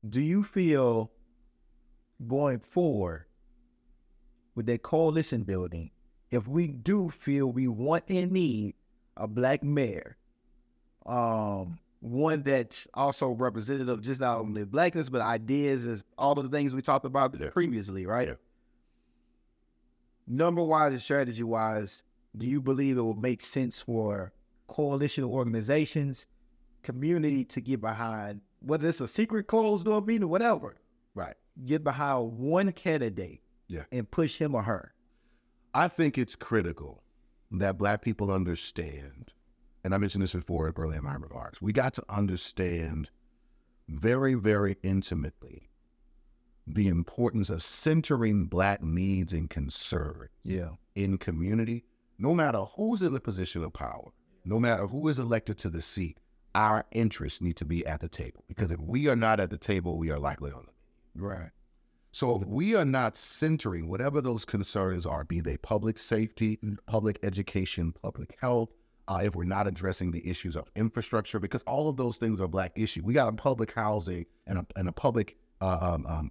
do you feel going forward with that coalition building, if we do feel we want and need a black mayor, one that's also representative of just not only blackness, but ideas as all of the things we talked about previously, right? Yeah. Number-wise and strategy-wise, do you believe it will make sense for coalition organizations, community to get behind, whether it's a secret closed door meeting or whatever, Right. get behind one candidate and push him or her? I think it's critical that Black people understand, and I mentioned this before earlier in my remarks, we got to understand very, very intimately the importance of centering Black needs and concerns in community. No matter who's in the position of power, no matter who is elected to the seat, our interests need to be at the table. Because if we are not at the table, we are likely on the menu. Right. So if we are not centering whatever those concerns are, be they public safety, public education, public health, if we're not addressing the issues of infrastructure, because all of those things are Black issues. We got a public housing and a public an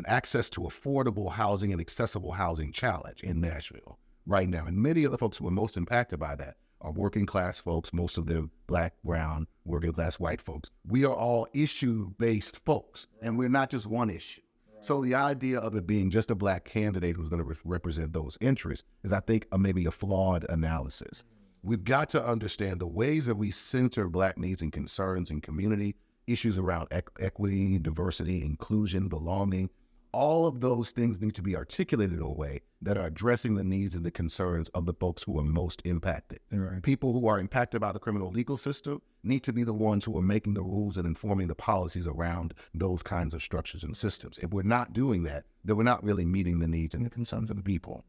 access to affordable housing and accessible housing challenge in Nashville right now. And many of the folks who are most impacted by that are working class folks, most of them Black, brown, working class white folks. We are all issue-based folks, and we're not just one issue. Right. So the idea of it being just a Black candidate who's going to represent those interests is, I think, maybe a flawed analysis. We've got to understand the ways that we center Black needs and concerns in community, issues around equity, diversity, inclusion, belonging. All of those things need to be articulated in a way that are addressing the needs and the concerns of the folks who are most impacted. Right. People who are impacted by the criminal legal system need to be the ones who are making the rules and informing the policies around those kinds of structures and systems. If we're not doing that, then we're not really meeting the needs and the concerns of the people.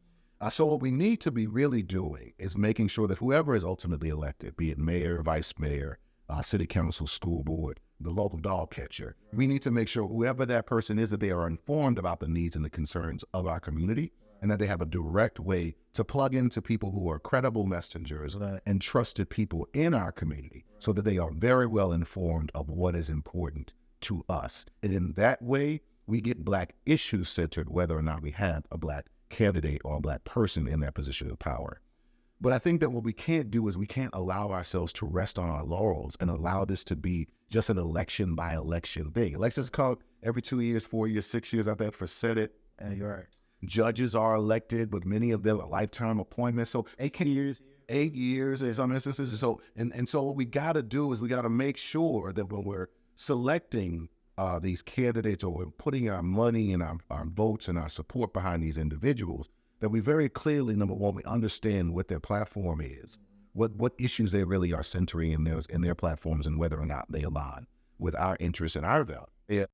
So what we need to be really doing is making sure that whoever is ultimately elected, be it mayor, vice mayor, city council, school board, the local dog catcher, we need to make sure whoever that person is, that they are informed about the needs and the concerns of our community, and that they have a direct way to plug into people who are credible messengers and trusted people in our community, so that they are very well informed of what is important to us. And in that way, we get Black issues centered, whether or not we have a Black candidate or a Black person in that position of power. But I think that what we can't do is we can't allow ourselves to rest on our laurels and allow this to be just an election by election thing. Elections come every 2 years, 4 years, 6 years, I think, for Senate. And you're right. Judges are elected, but many of them are lifetime appointments. So 8 years. 8 years in some instances. So and so what we got to do is we got to make sure that when we're selecting these candidates, or we're putting our money and our votes and our support behind these individuals, that we very clearly, number one, we understand what their platform is, what issues they really are centering in their platforms, and whether or not they align with our interests and our values. Yeah.